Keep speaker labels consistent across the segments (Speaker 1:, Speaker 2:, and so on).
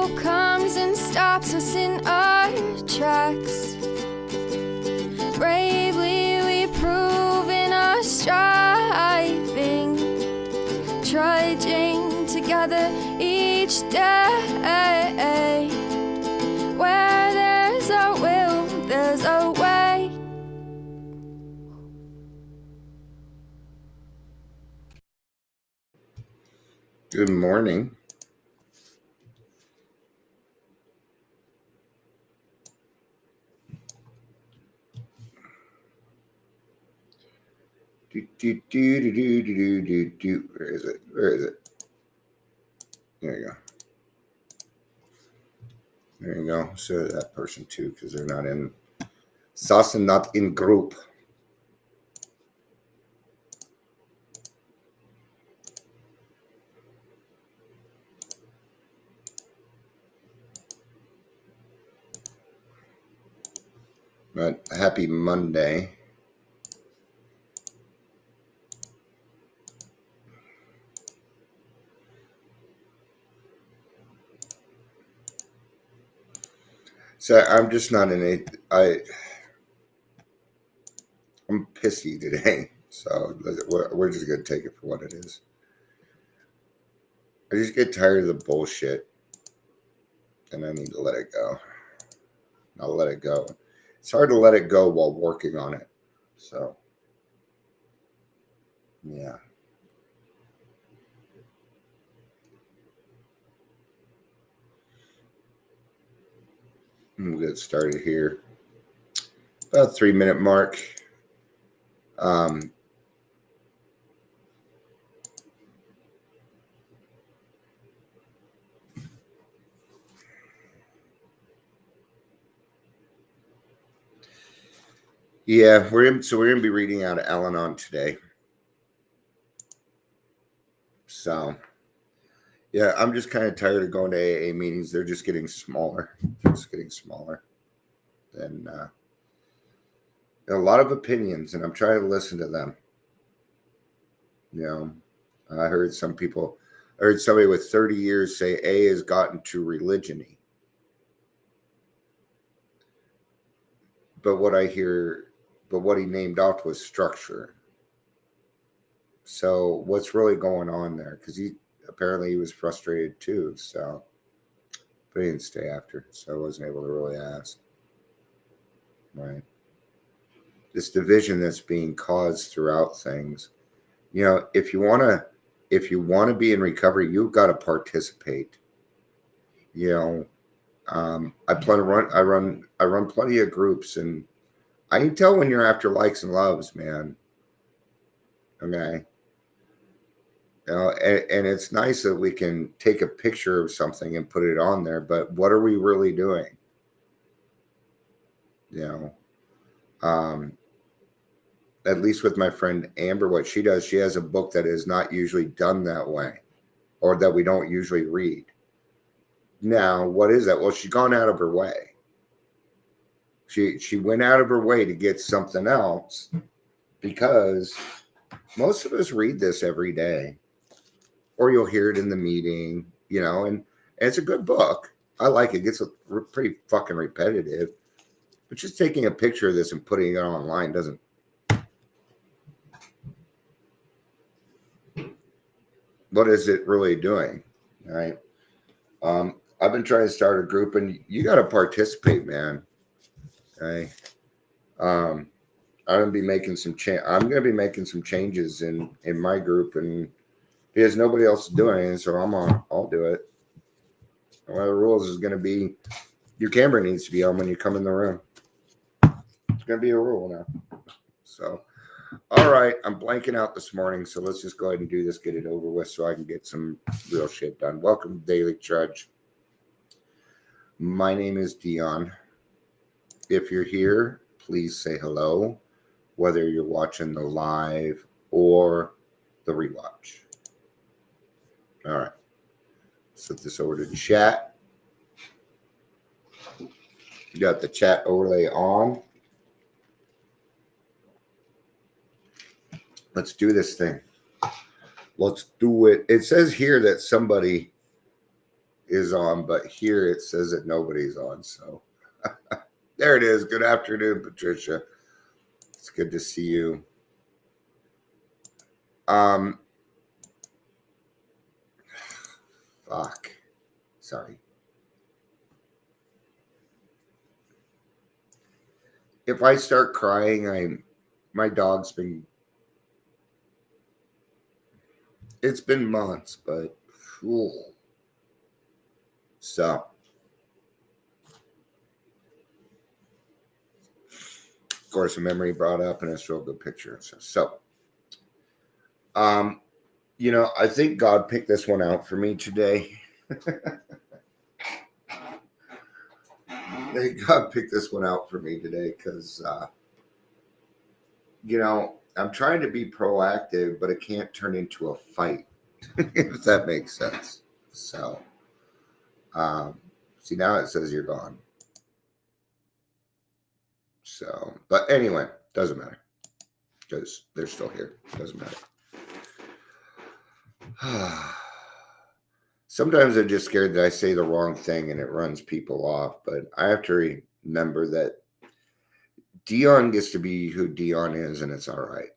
Speaker 1: who comes and stops us in our tracks. Bravely we prove in our striving, trudging together each day. Where there's a will, there's a way.
Speaker 2: Good morning. Where is it? Where is it? There you go. There you go. So that person too, because they're not in Sassen, not in group. But happy Monday. So I'm just not in it. I'm pissy today. So we're just going to take it for what it is. I just get tired of the bullshit. And I need to let it go. I'll let it go. It's hard to let it go while working on it. So, yeah. We'll get started here. About 3-minute mark. Yeah, we're gonna be reading out of Al-Anon today. So, yeah, I'm just kind of tired of going to AA meetings. They're just getting smaller. And a lot of opinions, and I'm trying to listen to them. You know, I heard somebody with 30 years say AA has gotten too religion-y. But what he named off was structure. So what's really going on there? Because he was frustrated too. So, but he didn't stay after, so I wasn't able to really ask. Right. This division that's being caused throughout things. You know, if you want to be in recovery, you've got to participate. You know, I run plenty of groups, and I can tell when you're after likes and loves, man. Okay. You know, and it's nice that we can take a picture of something and put it on there, but what are we really doing? You know, at least with my friend Amber, what she does, she has a book that is not usually done that way, or that we don't usually read. Now, what is that? Well, she's gone out of her way. She went out of her way to get something else, because most of us read this every day, or you'll hear it in the meeting, you know, and it's a good book. I like it. It gets pretty fucking repetitive, but just taking a picture of this and putting it online doesn't. What is it really doing? All right. I've been trying to start a group, and you got to participate, man. Okay. I'm gonna be making some changes in my group, and because nobody else is doing it, so I'll do it. One of the rules is going to be your camera needs to be on when you come in the room. It's going to be a rule now. So, all right, I'm blanking out this morning, so let's just go ahead and do this, get it over with, so I can get some real shit done. Welcome to Daily Trudge. My name is Dion. If you're here, please say hello, whether you're watching the live or the rewatch. All right. Set this over to chat. You got the chat overlay on. Let's do this thing. Let's do it. It says here that somebody is on, but here it says that nobody's on. So there it is. Good afternoon, Patricia. It's good to see you. Fuck. Sorry. If I start crying, my dog's been. It's been months, but. Whew. So. Of course, a memory brought up, and it's a real good picture. So, I think God picked this one out for me today. God picked this one out for me today because, I'm trying to be proactive, but it can't turn into a fight, if that makes sense. So, see, now it says you're gone. So, but anyway, doesn't matter because they're still here. Doesn't matter. Sometimes I'm just scared that I say the wrong thing and it runs people off, but I have to remember that Dion gets to be who Dion is, and it's all right.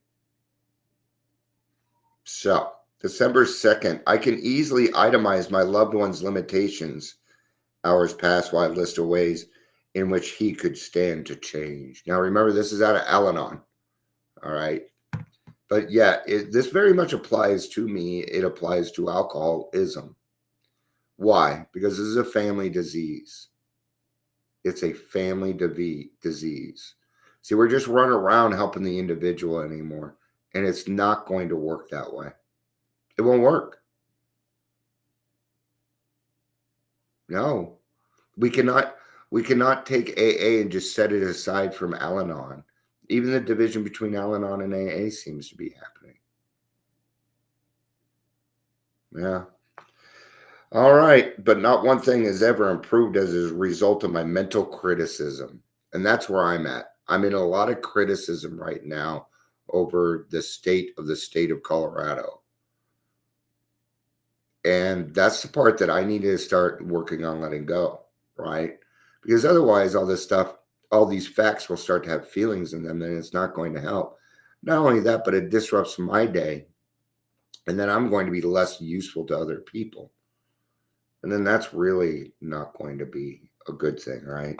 Speaker 2: So, December 2nd, I can easily itemize my loved one's limitations. Hours pass while I list of ways in which he could stand to change. Now, remember, this is out of Al-Anon. All right. But yeah, this very much applies to me. It applies to alcoholism. Why? Because this is a family disease. It's a family disease. See, we're just running around helping the individual anymore, and it's not going to work that way. It won't work. No, we cannot take AA and just set it aside from Al-Anon. Even the division between Al-Anon and AA seems to be happening. Yeah. All right. But not one thing has ever improved as a result of my mental criticism. And that's where I'm at. I'm in a lot of criticism right now over the state of Colorado. And that's the part that I need to start working on letting go, right? Because otherwise, all this stuff, all these facts will start to have feelings in them, and it's not going to help. Not only that, but it disrupts my day. And then I'm going to be less useful to other people. And then that's really not going to be a good thing, right?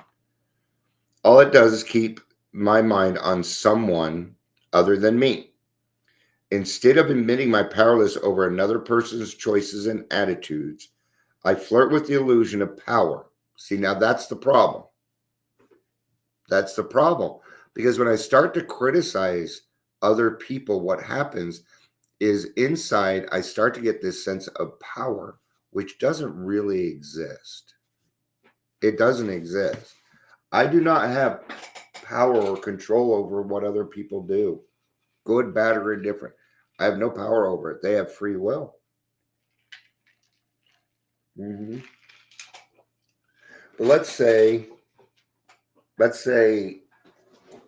Speaker 2: All it does is keep my mind on someone other than me. Instead of admitting my powerless over another person's choices and attitudes, I flirt with the illusion of power. See, now that's the problem. That's the problem. Because when I start to criticize other people, what happens is inside I start to get this sense of power, which doesn't really exist. It doesn't exist. I do not have power or control over what other people do, good, bad, or indifferent. I have no power over it. They have free will. Mm-hmm. But let's say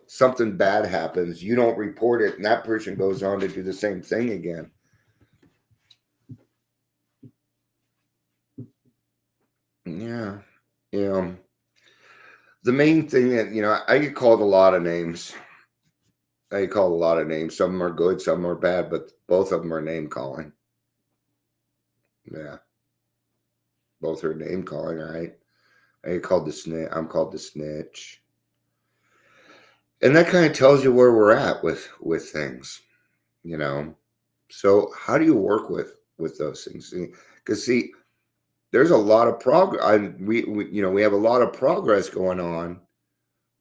Speaker 2: something bad happens, you don't report it, and that person goes on to do the same thing again. Yeah. The main thing that, I get called a lot of names. I get called a lot of names. Some of them are good, some of them are bad, but both of them are name calling. Yeah. Both are name calling, right? I get called the snitch. I'm called the snitch. And that kind of tells you where we're at with things, So how do you work with those things? Because see, there's a lot of progress. We have a lot of progress going on,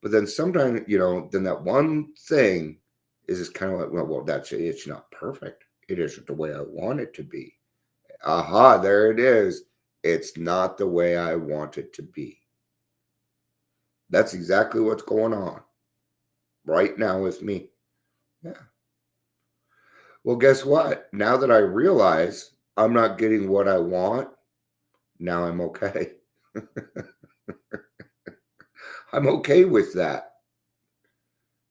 Speaker 2: but then sometimes, then that one thing is just kind of like, well, that's it. It's not perfect. It isn't the way I want it to be. Aha, there it is. It's not the way I want it to be. That's exactly what's going on right now with me. Yeah. Well, guess what? Now that I realize I'm not getting what I want, now I'm okay. I'm okay with that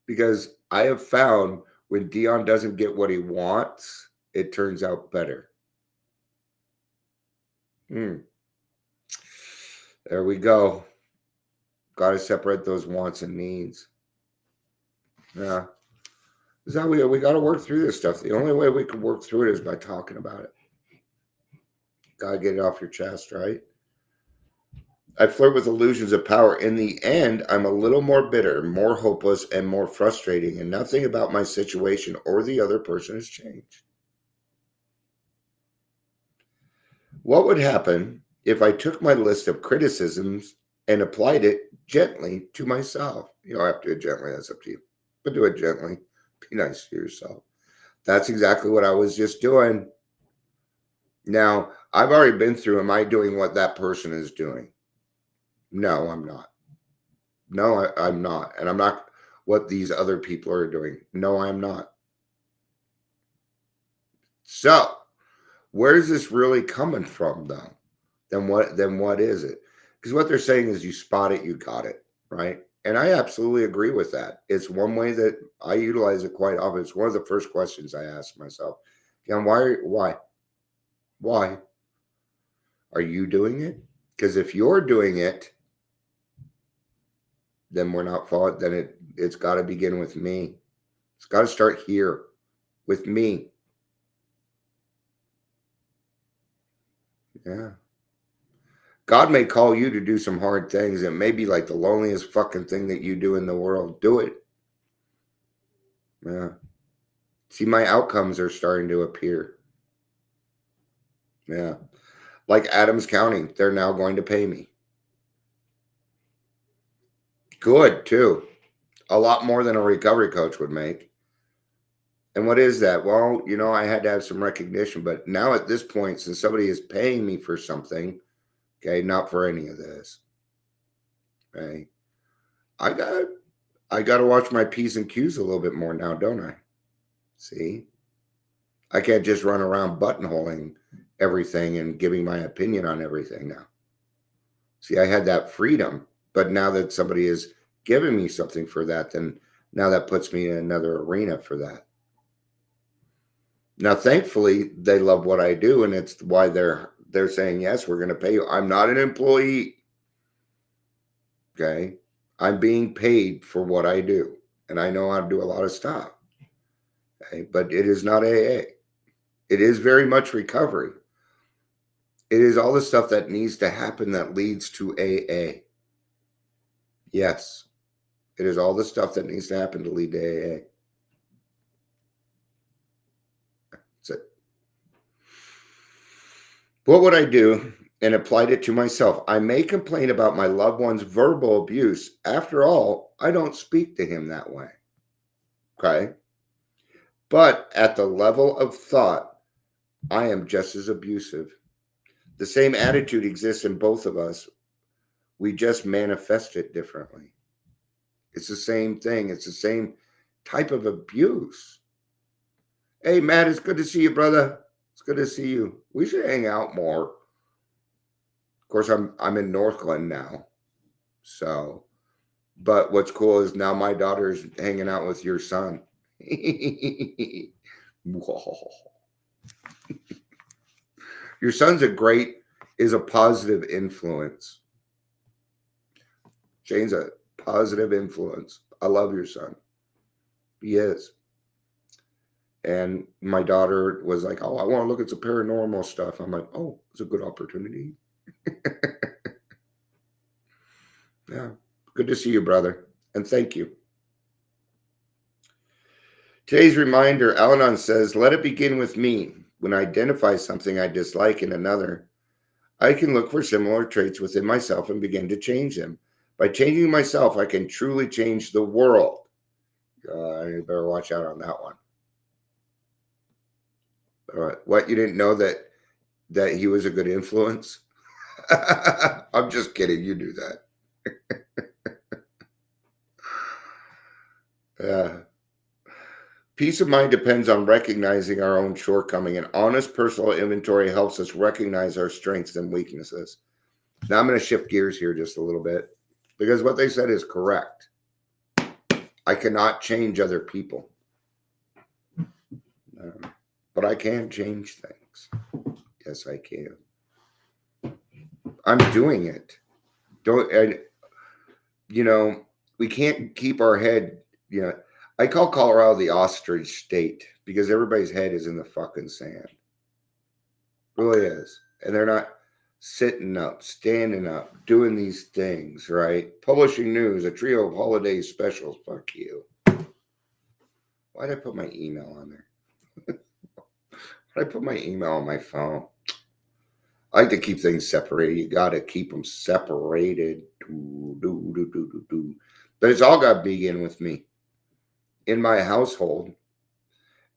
Speaker 2: because I have found when Dion doesn't get what he wants, it turns out better. There we go. Got to separate those wants and needs. Yeah. Is that we got to work through this stuff. The only way we can work through it is by talking about it. Got to get it off your chest, right? I flirt with illusions of power. In the end, I'm a little more bitter, more hopeless, and more frustrating, and nothing about my situation or the other person has changed. What would happen if I took my list of criticisms and applied it gently to myself? You don't have to do it gently, that's up to you. But do it gently. Be nice to yourself. That's exactly what I was just doing. Now, I've already been through, am I doing what that person is doing? No, I'm not. No, I'm not. And I'm not what these other people are doing. No, I'm not. So, where's this really coming from, though? Then what is it? Because what they're saying is you spot it, you got it, right? And I absolutely agree with that. It's one way that I utilize it quite often. It's one of the first questions I ask myself. Again, why are you doing it? Because if you're doing it, then we're not following. Then it's got to begin with me. It's got to start here with me. Yeah. God may call you to do some hard things. It may be like the loneliest fucking thing that you do in the world. Do it. Yeah. See, my outcomes are starting to appear. Yeah. Like Adams County, they're now going to pay me. Good, too. A lot more than a recovery coach would make. And what is that? Well, I had to have some recognition, but now at this point, since somebody is paying me for something, okay, not for any of this, okay, I got to watch my P's and Q's a little bit more now, don't I? See? I can't just run around buttonholing everything and giving my opinion on everything now. See, I had that freedom, but now that somebody is giving me something for that, then now that puts me in another arena for that. Now, thankfully, they love what I do, and it's why they're saying, yes, we're going to pay you. I'm not an employee. Okay. I'm being paid for what I do, and I know how to do a lot of stuff. Okay. But it is not AA. It is very much recovery. It is all the stuff that needs to happen that leads to AA. Yes. It is all the stuff that needs to happen to lead to AA. That's it. What would I do? And applied it to myself. I may complain about my loved one's verbal abuse. After all, I don't speak to him that way. Okay. But at the level of thought, I am just as abusive. The same attitude exists in both of us. We just manifest it differently. It's the same thing. It's the same type of abuse. Hey, Matt, it's good to see you, brother. It's good to see you. We should hang out more. Of course, I'm in Northglenn now. So, but what's cool is now my daughter's hanging out with your son. Whoa. Your son's is a positive influence. Shane's a positive influence. I love your son. He is. And my daughter was like, oh, I want to look at some paranormal stuff. I'm like, oh, it's a good opportunity. Yeah. Good to see you, brother. And thank you. Today's reminder, Al-Anon says, let it begin with me. When I identify something I dislike in another, I can look for similar traits within myself and begin to change them. By changing myself, I can truly change the world. You better watch out on that one. What, you didn't know that he was a good influence? I'm just kidding. You do that. Peace of mind depends on recognizing our own shortcoming. An honest personal inventory helps us recognize our strengths and weaknesses. Now I'm going to shift gears here just a little bit because what they said is correct. I cannot change other people, but I can change things. Yes, I can. I'm doing it. And, we can't keep our head, I call Colorado the ostrich state because everybody's head is in the fucking sand. Really is. And they're not sitting up, standing up, doing these things, right? Publishing news, a trio of holiday specials. Fuck you. Why'd I put my email on there? Why'd I put my email on my phone? I like to keep things separated. You got to keep them separated. But it's all got to begin with me. In my household,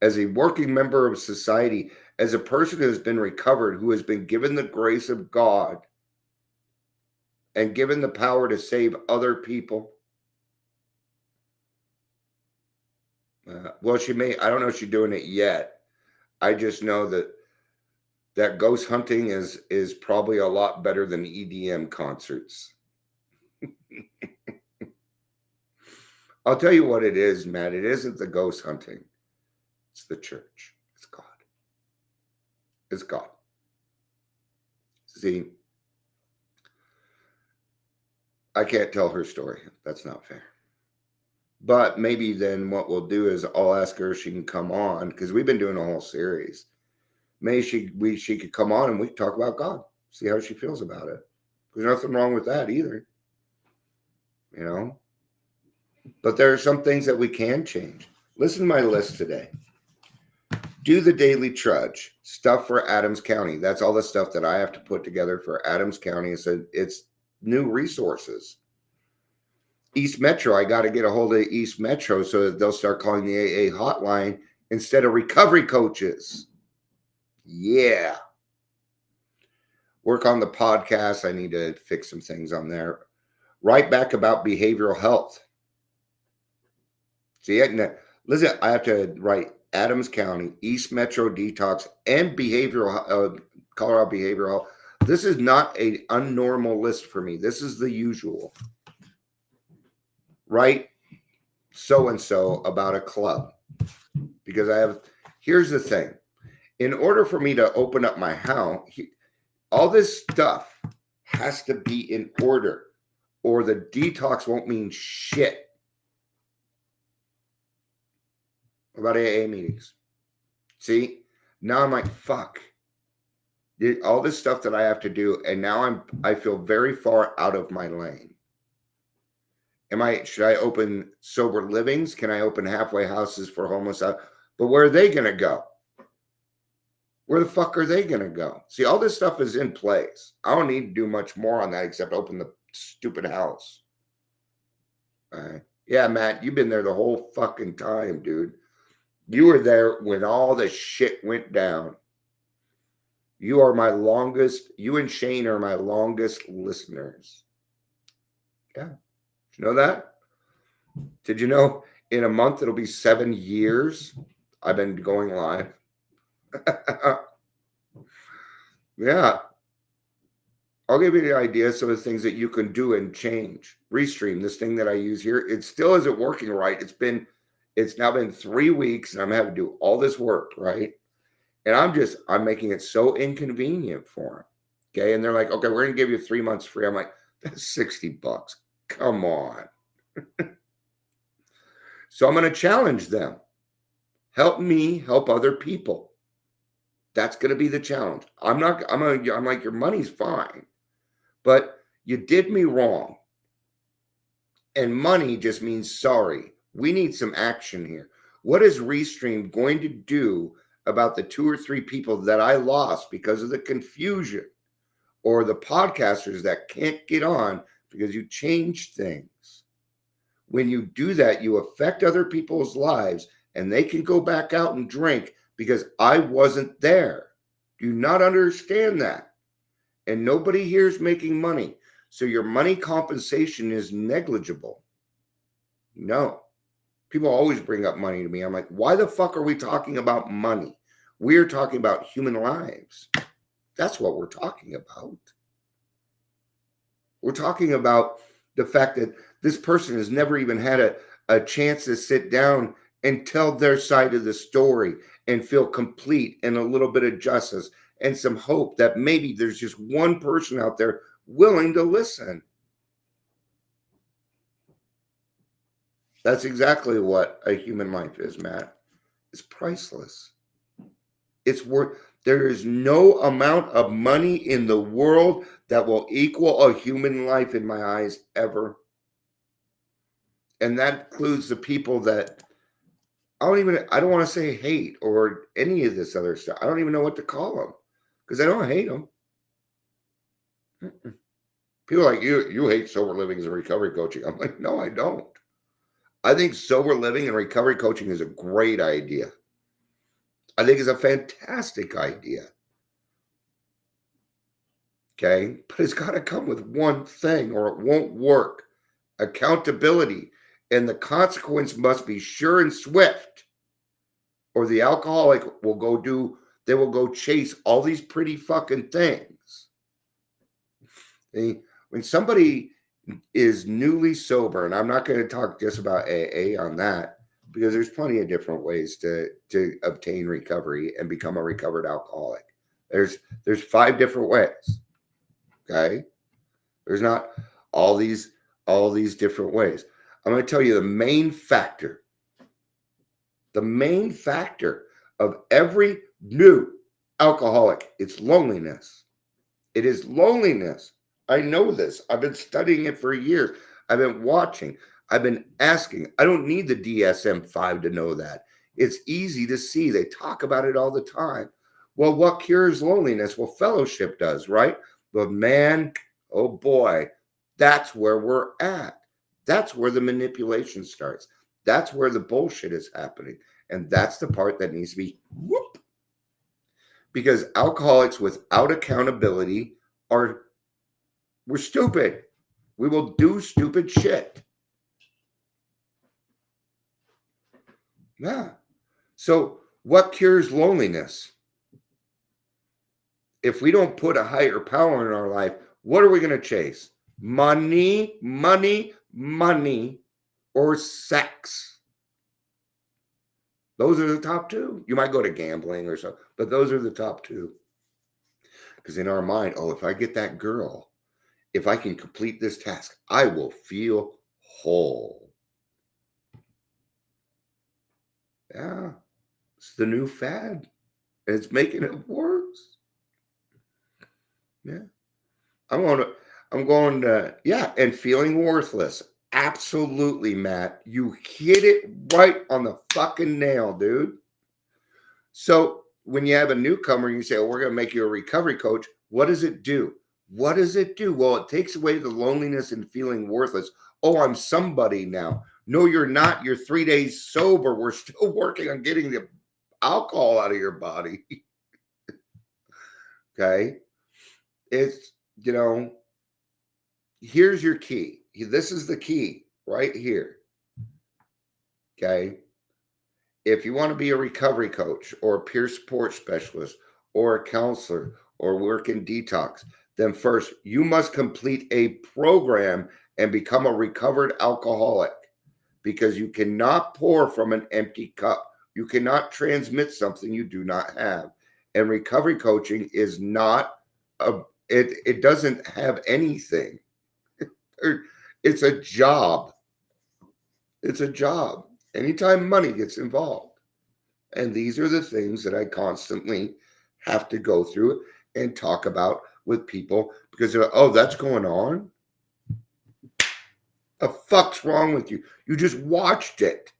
Speaker 2: as a working member of society, as a person who has been recovered, who has been given the grace of God and given the power to save other people. Well, I don't know if she's doing it yet. I just know that ghost hunting is probably a lot better than EDM concerts. I'll tell you what it is, Matt. It isn't the ghost hunting. It's the church. It's God. It's God. See, I can't tell her story. That's not fair. But maybe then what we'll do is I'll ask her if she can come on, because we've been doing a whole series. Maybe she could come on and we could talk about God. See how she feels about it. There's nothing wrong with that either. But there are some things that we can change. Listen to my list today. Do the daily trudge. Stuff for Adams County. That's all the stuff that I have to put together for Adams County. It's new resources. East Metro. I got to get a hold of East Metro so that they'll start calling the AA hotline instead of recovery coaches. Yeah. Work on the podcast. I need to fix some things on there. Write back about behavioral health. See, listen, I have to write Adams County, East Metro Detox, and Colorado Behavioral Health. This is not an unnormal list for me. This is the usual. Write so-and-so about a club. Because here's the thing. In order for me to open up my house, all this stuff has to be in order, or the detox won't mean shit. About AA meetings. See, now I'm like, fuck. All this stuff that I have to do, and now I feel very far out of my lane. Should I open sober livings? Can I open halfway houses for homeless? But where are they going to go? Where the fuck are they going to go? See, all this stuff is in place. I don't need to do much more on that except open the stupid house. All right. Yeah, Matt, you've been there the whole fucking time, dude. You were there when all the shit went down. You and Shane are my longest listeners. Yeah. Did you know that? Did you know in a month it'll be 7 years I've been going live? Yeah. I'll give you the idea, some of the things that you can do and change. Restream, this thing that I use here, it still isn't working right. It's now been 3 weeks and I'm having to do all this work, right? And I'm making it so inconvenient for them. Okay. And they're like, okay, we're going to give you 3 months free. I'm like, that's $60. Come on. So I'm going to challenge them. Help me help other people. That's going to be the challenge. I'm like, your money's fine, but you did me wrong. And money just means sorry. We need some action here. What is Restream going to do about the 2 or 3 people that I lost because of the confusion, or the podcasters that can't get on because you changed things? When you do that, you affect other people's lives and they can go back out and drink because I wasn't there. Do you not understand that? And nobody here is making money. So your money compensation is negligible. No. People always bring up money to me. I'm like, why the fuck are we talking about money? We're talking about human lives. That's what we're talking about. We're talking about the fact that this person has never even had a chance to sit down and tell their side of the story and feel complete and a little bit of justice and some hope that maybe there's just one person out there willing to listen. That's exactly what a human life is, Matt. It's priceless. It's worth, there is no amount of money in the world that will equal a human life in my eyes ever. And that includes the people that I don't want to say hate or any of this other stuff. I don't even know what to call them because I don't hate them. People are like, you hate sober living and recovery coaching. I'm like, no, I don't. I think sober living and recovery coaching is a great idea. I think it's a fantastic idea. Okay. But it's got to come with one thing or it won't work. Accountability. And the consequence must be sure and swift. Or the alcoholic they will go chase all these pretty fucking things. When somebody is newly sober, and I'm not going to talk just about AA on that, because there's plenty of different ways to obtain recovery and become a recovered alcoholic. There's 5 different ways. Okay. There's not all these different ways. I'm going to tell you the main factor of every new alcoholic, it's loneliness. It is loneliness. I know this. I've been studying it for years. I've been watching. I've been asking. I don't need the DSM-5 to know that. It's easy to see. They talk about it all the time. Well, what cures loneliness? Well, fellowship does, right? But man, oh boy, that's where we're at. That's where the manipulation starts. That's where the bullshit is happening. And that's the part that needs to be whoop. Because alcoholics without accountability we're stupid. We will do stupid shit. Yeah. So what cures loneliness? If we don't put a higher power in our life, what are we going to chase? Money, money, money, or sex. Those are the top 2. You might go to gambling or something, but those are the top 2. Because in our mind, if I get that girl, if I can complete this task, I will feel whole. Yeah, it's the new fad. And it's making it worse. Yeah. I'm going to, yeah, and feeling worthless. Absolutely, Matt. You hit it right on the fucking nail, dude. So when you have a newcomer, you say, we're going to make you a recovery coach. What does it do? What does it do? Well, it takes away the loneliness and feeling worthless. Oh, I'm somebody now. No, you're not. You're 3 days sober. We're still working on getting the alcohol out of your body. Okay. It's, here's your key. This is the key right here. Okay. If you want to be a recovery coach or a peer support specialist or a counselor or work in detox, then first you must complete a program and become a recovered alcoholic, because you cannot pour from an empty cup. You cannot transmit something you do not have. And recovery coaching is not it doesn't have anything. It's a job. It's a job. Anytime money gets involved. And these are the things that I constantly have to go through and talk about with people, because they're like, oh, that's going on? The fuck's wrong with you? You just watched it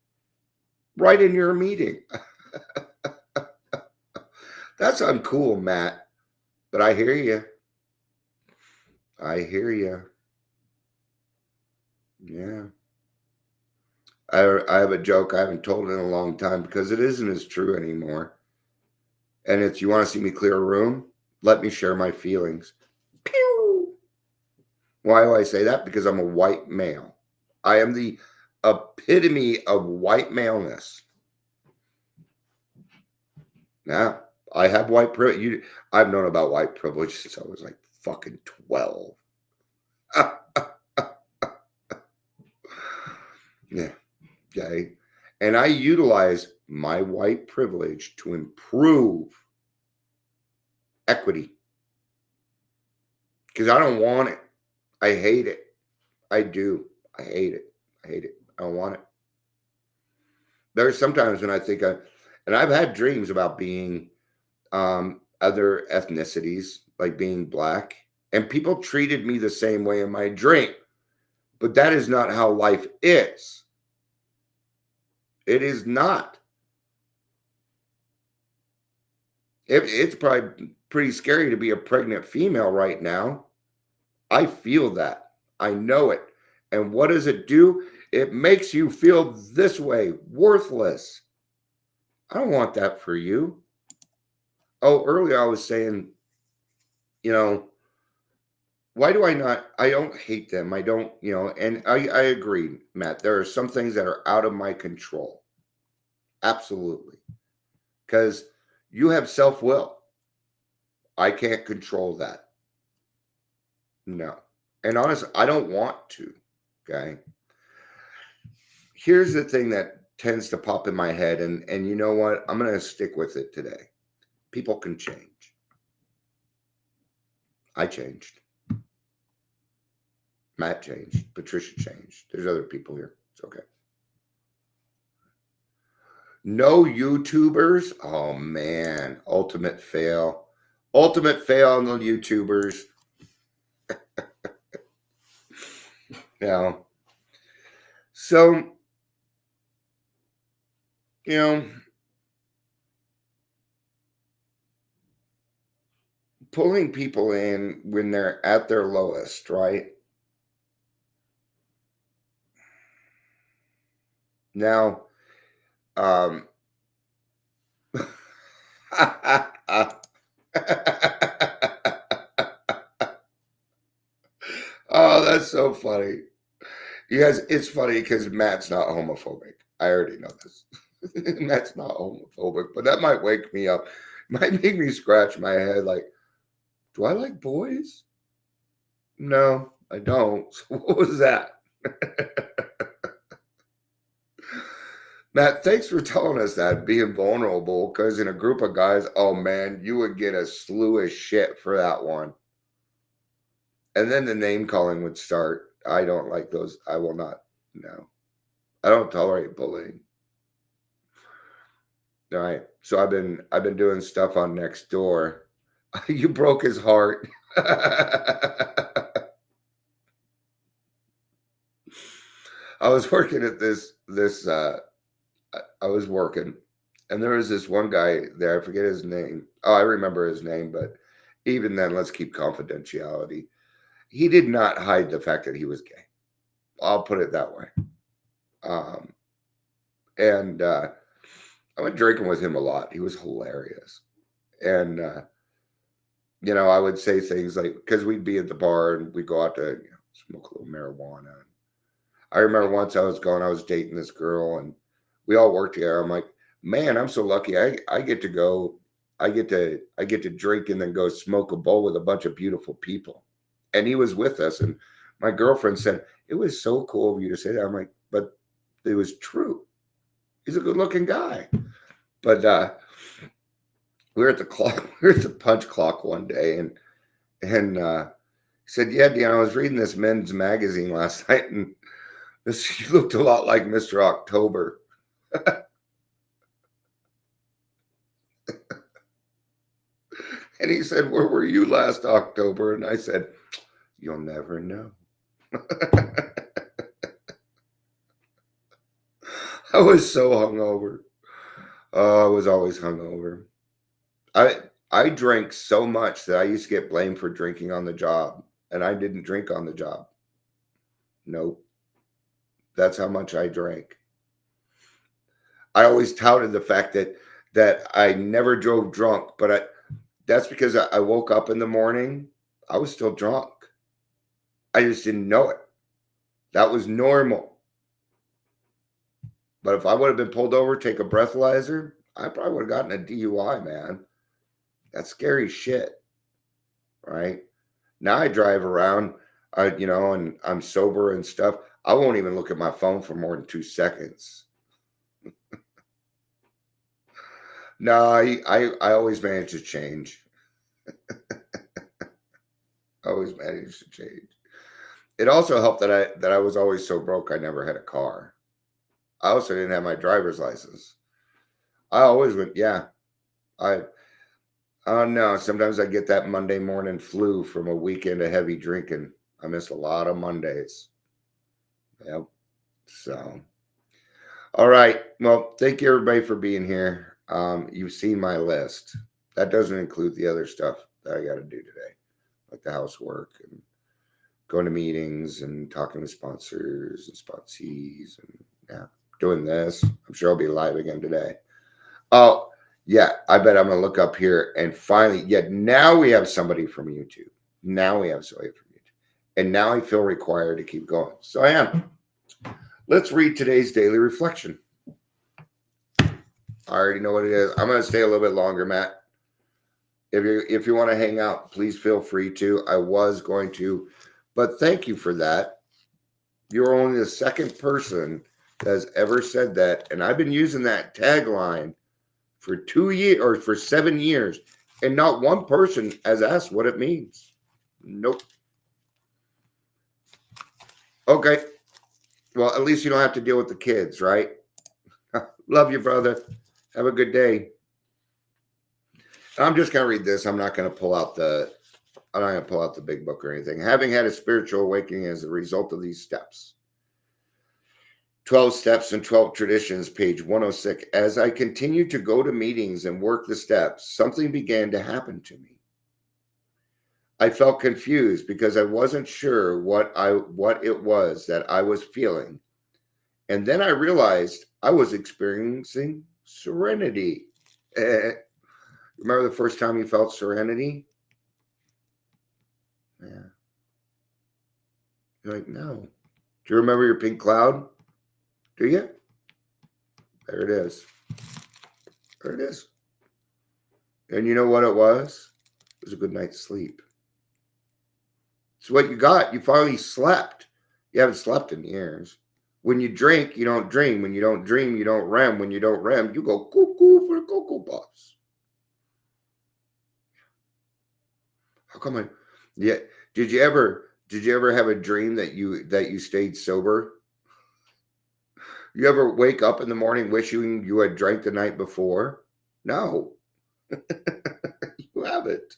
Speaker 2: right in your meeting. That's uncool, Matt. But I hear you. I hear you. Yeah. I have a joke I haven't told in a long time because it isn't as true anymore. And it's, you want to see me clear a room? Let me share my feelings. Pew! Why do I say that? Because I'm a white male. I am the epitome of white maleness. Now, I have white privilege. I've known about white privilege since I was like fucking 12. Yeah. Okay. And I utilize my white privilege to improve equity. Because I don't want it. I hate it. I do. I hate it. I hate it. I don't want it. There's sometimes when I think and I've had dreams about being other ethnicities, like being black, and people treated me the same way in my dream. But that is not how life is. It is not. It's probably pretty scary to be a pregnant female right now. I feel that. I know it. And what does it do? It makes you feel this way, worthless. I don't want that for you. Oh, earlier I was saying, you know, why do I not? I don't hate them. I don't, and I agree, Matt. There are some things that are out of my control. Absolutely. Because you have self will. I can't control that. No. And honestly, I don't want to. Okay. Here's the thing that tends to pop in my head, and you know what? I'm going to stick with it today. People can change. I changed. Matt changed. Patricia changed. There's other people here. It's okay. No YouTubers. Oh man, ultimate fail. Ultimate fail on the YouTubers. Yeah. So, pulling people in when they're at their lowest, right? Now, um, oh, that's so funny. Yes, it's funny because Matt's not homophobic. I already know this. Matt's not homophobic, but that might wake me up. Might make me scratch my head like, do I like boys? No, I don't. So what was that? Matt, thanks for telling us that, being vulnerable, because in a group of guys, oh man, you would get a slew of shit for that one. And then the name calling would start. I don't like those. I will not. No. I don't tolerate bullying. All right. So I've been doing stuff on Nextdoor. You broke his heart. I was working at this I was working, and there was this one guy there. I forget his name. Oh, I remember his name, but even then, let's keep confidentiality. He did not hide the fact that he was gay. I'll put it that way. Um, and I went drinking with him a lot. He was hilarious, and I would say things like, because we'd be at the bar and we'd go out to smoke a little marijuana. I remember once I was dating this girl, and we all worked together. I'm like, man, I'm so lucky. I get to go, I get to drink and then go smoke a bowl with a bunch of beautiful people. And he was with us, and my girlfriend said, it was so cool of you to say that. I'm like, but it was true. He's a good looking guy. But we were at the clock, we were at the punch clock one day, and he said, yeah, Dan, I was reading this men's magazine last night, and this looked a lot like Mr. October. And he said, where were you last October? And I said, you'll never know. I was so hungover. I was always hungover. I drank so much that I used to get blamed for drinking on the job, and I didn't drink on the job. Nope. That's how much I drank. I always touted the fact that I never drove drunk, but that's because I woke up in the morning, I was still drunk. I just didn't know it. That was normal. But if I would have been pulled over, take a breathalyzer, I probably would have gotten a DUI, man. That's scary shit, right? Now I drive around, and I'm sober and stuff. I won't even look at my phone for more than 2 seconds. No, I always manage to change. I always manage to change. It also helped that I was always so broke I never had a car. I also didn't have my driver's license. I always went, yeah. I Oh no, sometimes I get that Monday morning flu from a weekend of heavy drinking. I miss a lot of Mondays. Yep. So, all right. Well, thank you everybody for being here. You've seen my list. That doesn't include the other stuff that I got to do today, like the housework and going to meetings and talking to sponsors and sponsees and yeah, doing this. I'm sure I'll be live again today. Oh, yeah, I bet I'm gonna look up here and finally, now we have somebody from YouTube. Now we have somebody from YouTube. And now I feel required to keep going. So I am. Let's read today's daily reflection. I already know what it is. I'm gonna stay a little bit longer, Matt. If you want to hang out, please feel free to. I was going to, but thank you for that. You're only the second person that has ever said that, and I've been using that tagline for 2 years or for 7 years, and not one person has asked what it means. Nope. Okay. Well, at least you don't have to deal with the kids, right? Love you, brother. Have a good day. I'm just gonna read this. I'm not gonna pull out the big book or anything. Having had a spiritual awakening as a result of these steps. 12 Steps and 12 Traditions, page 106. As I continued to go to meetings and work the steps, something began to happen to me. I felt confused because I wasn't sure what it was that I was feeling. And then I realized I was experiencing serenity. Remember the first time you felt serenity? Yeah. You're like, no. Do you remember your pink cloud? Do you? There it is. There it is. And you know what it was? It was a good night's sleep. It's what you got. You finally slept. You haven't slept in years. When you drink, you don't dream. When you don't dream, you don't REM. When you don't REM, you go cuckoo for Cocoa Puffs. How come yeah. Did you ever have a dream that you stayed sober? You ever wake up in the morning wishing you had drank the night before? No. You haven't.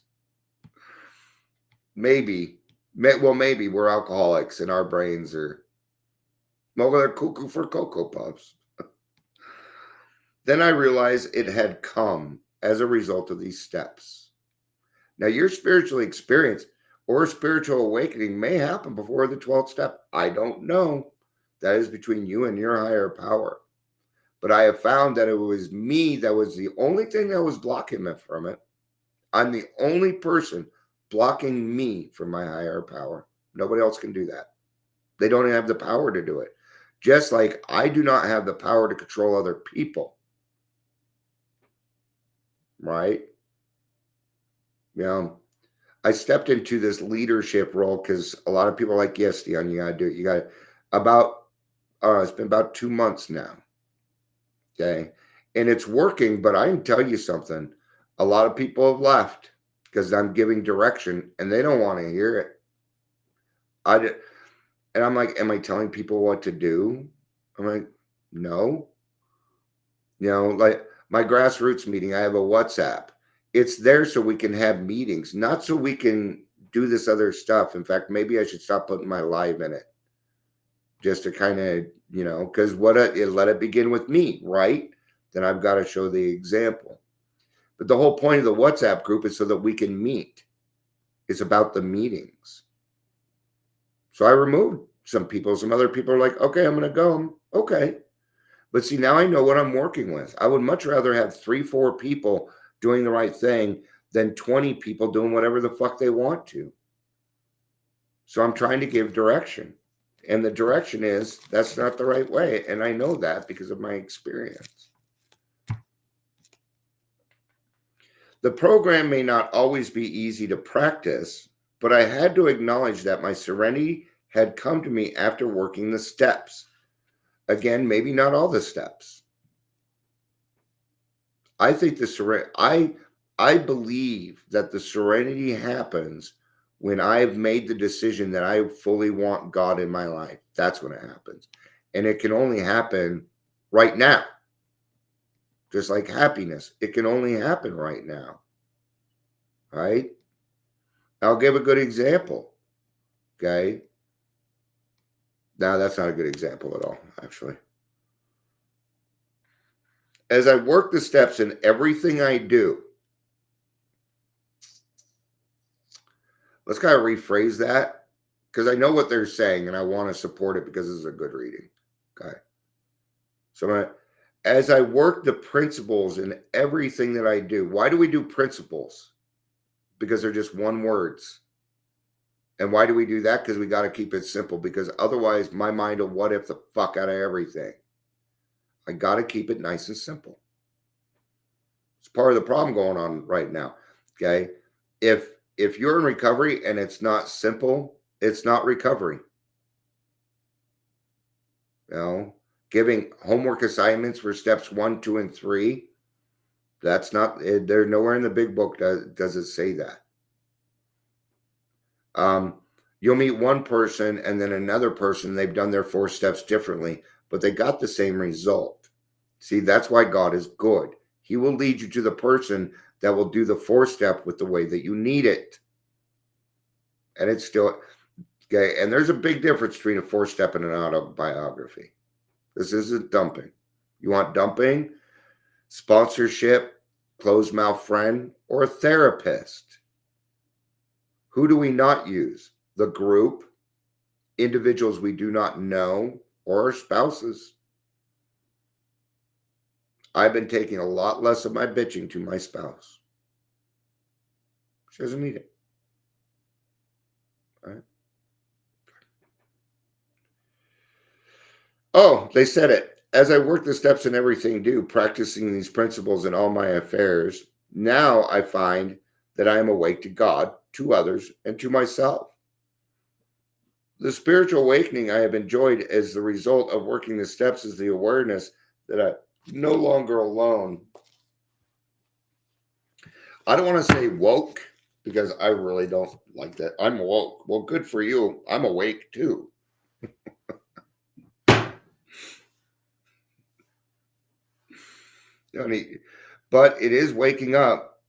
Speaker 2: Maybe we're alcoholics and our brains are they're cuckoo for Cocoa Puffs. Then I realized it had come as a result of these steps. Now, your spiritual experience or spiritual awakening may happen before the 12th step. I don't know. That is between you and your higher power. But I have found that it was me that was the only thing that was blocking me from it. I'm the only person blocking me from my higher power. Nobody else can do that. They don't have the power to do it. Just like I do not have the power to control other people. Right? You know, I stepped into this leadership role because a lot of people are like, yes, Dion, you got to do it. You got it's been about 2 months now. Okay. And it's working, but I can tell you something. A lot of people have left because I'm giving direction and they don't want to hear it. And I'm like, am I telling people what to do? I'm like, no. You know, like my grassroots meeting, I have a WhatsApp. It's there so we can have meetings, not so we can do this other stuff. In fact, maybe I should stop putting my live in it just to kind of, because let it begin with me, right? Then I've got to show the example. But the whole point of the WhatsApp group is so that we can meet. It's about the meetings. So I removed some people. Some other people are like, okay, I'm going to go. Okay. But see, now I know what I'm working with. I would much rather have 3-4 people doing the right thing than 20 people doing whatever the fuck they want to. So I'm trying to give direction. And the direction is that's not the right way. And I know that because of my experience. The program may not always be easy to practice, but I had to acknowledge that my serenity had come to me after working the steps. Again, maybe not all the steps. I think I believe that the serenity happens when I've made the decision that I fully want God in my life. That's when it happens. And it can only happen right now. Just like happiness, it can only happen right now. Right? I'll give a good example. Okay. Now, that's not a good example at all, actually. As I work the steps in everything I do, let's kind of rephrase that because I know what they're saying and I want to support it because this is a good reading. Okay. So, as I work the principles in everything that I do, why do we do principles? Because they're just one words. And why do we do that? Because we got to keep it simple because otherwise my mind will what if the fuck out of everything. I got to keep it nice and simple. It's part of the problem going on right now. Okay. If you're in recovery and it's not simple, it's not recovery. You know, giving homework assignments for steps 1, 2, and 3. That's not, they're nowhere in the big book does it say that. You'll meet one person and then another person, they've done their 4 steps differently, but they got the same result. See, that's why God is good. He will lead you to the person that will do the 4-step with the way that you need it. And it's still, okay, and there's a big difference between a 4-step and an autobiography. This isn't dumping. You want dumping, sponsorship, closed mouth friend, or a therapist. Who do we not use? The group, individuals we do not know, or our spouses. I've been taking a lot less of my bitching to my spouse. She doesn't need it. All right. Oh, they said it. As I work the steps in everything I do, practicing these principles in all my affairs, now I find that I am awake to God, to others, and to myself. The spiritual awakening I have enjoyed as the result of working the steps is the awareness that I'm no longer alone. I don't want to say woke because I really don't like that. I'm woke. Well, good for you. I'm awake too. But it is waking up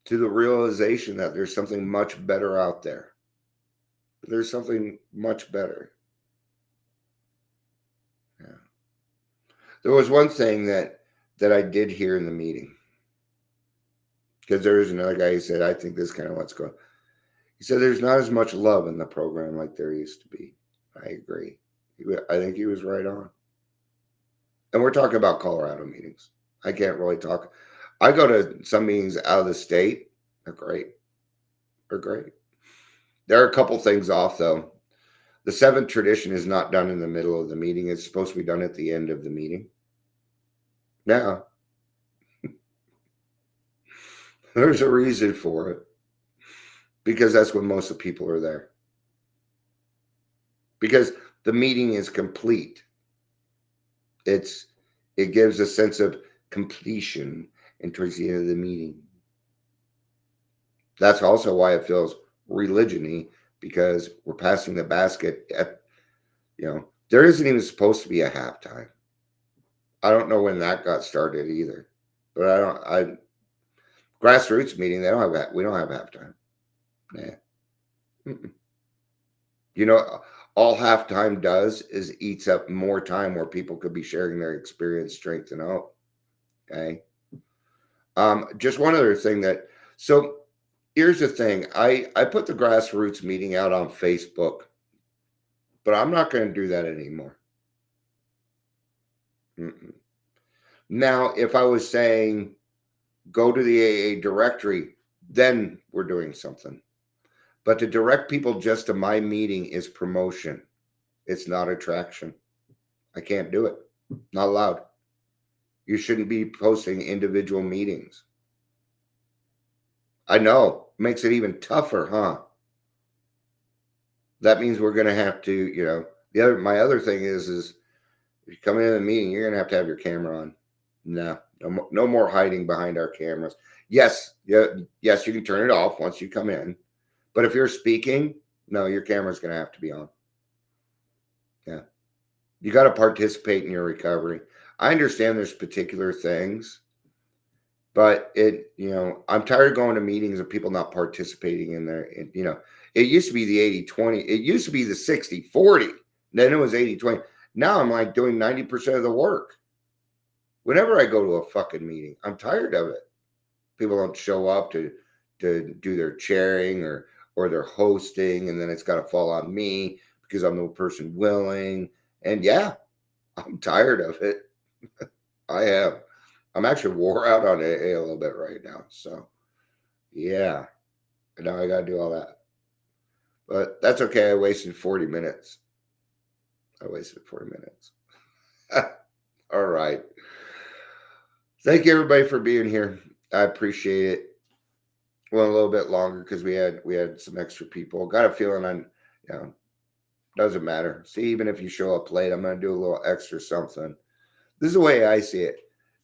Speaker 2: to the realization that there's something much better out there. There's something much better. Yeah. There was one thing that I did hear in the meeting. Because there is another guy who said, I think this kind of what's going on. He said, there's not as much love in the program like there used to be. I agree. I think he was right on. And we're talking about Colorado meetings. I can't really talk. I go to some meetings out of the state. They're great. They're great. There are a couple things off, though. The 7th tradition is not done in the middle of the meeting. It's supposed to be done at the end of the meeting. Now, there's a reason for it. Because that's when most of the people are there. Because the meeting is complete. It gives a sense of completion and towards the end of the meeting. That's also why it feels religion-y, because we're passing the basket at, there isn't even supposed to be a halftime. I don't know when that got started either. But grassroots meeting, we don't have halftime. Yeah. All halftime does is eats up more time where people could be sharing their experience, strength, and hope. Okay. Just one other thing so here's the thing. I put the grassroots meeting out on Facebook, but I'm not going to do that anymore. Now, if I was saying go to the AA directory, then we're doing something. But to direct people just to my meeting is promotion. It's not attraction. I can't do it. Not allowed. You shouldn't be posting individual meetings. I know. Makes it even tougher, huh? That means we're going to have to, my other thing is if you come into the meeting, you're going to have your camera on. No more hiding behind our cameras. Yes, you can turn it off once you come in. But if you're speaking, no, your camera's going to have to be on. Yeah. You got to participate in your recovery. I understand there's particular things, but I'm tired of going to meetings of people not participating in there. It used to be the 80-20. It used to be the 60-40. Then it was 80-20. Now I'm like doing 90% of the work. Whenever I go to a fucking meeting, I'm tired of it. People don't show up to do their chairing or their hosting, and then it's got to fall on me because I'm the person willing. And yeah, I'm tired of it. I am. I'm actually wore out on AA a little bit right now. So yeah, and now I got to do all that. But that's okay. I wasted 40 minutes. All right. Thank you everybody for being here. I appreciate it. Went a little bit longer because we had some extra people. Got a feeling doesn't matter. See, even if you show up late, I'm gonna do a little extra something. This is the way I see it.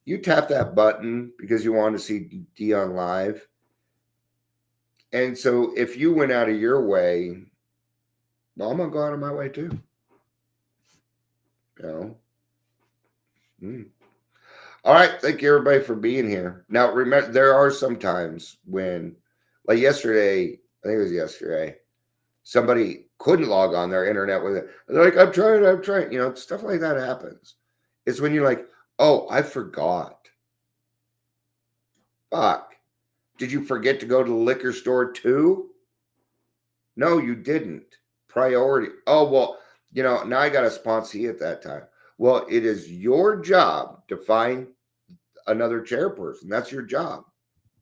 Speaker 2: You tap that button because you want to see Dion live. And so if you went out of your way, well, I'm gonna go out of my way too. All right. Thank you everybody for being here. Now, remember, there are some times when, like yesterday, I think it was yesterday, somebody couldn't log on their internet with it. They're like, I'm trying. Stuff like that happens. It's when you're like, oh, I forgot. Fuck. Did you forget to go to the liquor store too? No, you didn't. Priority. Oh, well, now I got a sponsee at that time. Well, it is your job to find another chairperson. That's your job.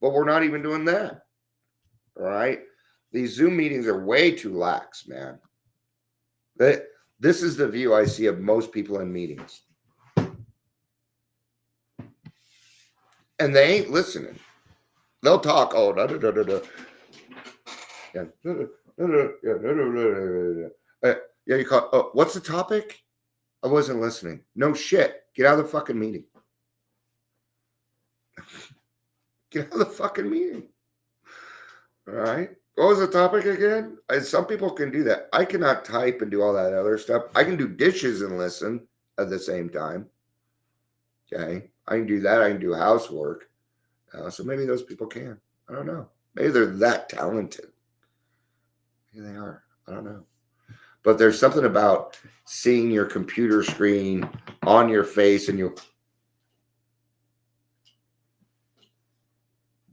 Speaker 2: But we're not even doing that. All right. These Zoom meetings are way too lax, man. This is the view I see of most people in meetings. And they ain't listening. They'll talk. Oh, da, da, da, da, da. Yeah. Yeah, you call. Oh, what's the topic? I wasn't listening. No shit. Get out of the fucking meeting. Get out of the fucking meeting. All right. What was the topic again? Some people can do that. I cannot type and do all that other stuff. I can do dishes and listen at the same time. Okay. I can do that. I can do housework. So maybe those people can. I don't know. Maybe they're that talented. Maybe they are. I don't know. But there's something about seeing your computer screen on your face and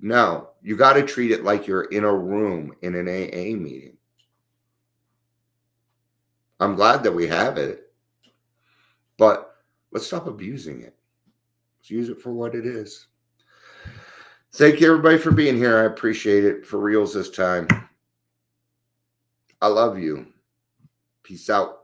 Speaker 2: No, you got to treat it like you're in a room in an AA meeting. I'm glad that we have it, but let's stop abusing it. Let's use it for what it is. Thank you, everybody, for being here. I appreciate it. For reals this time. I love you. Peace out.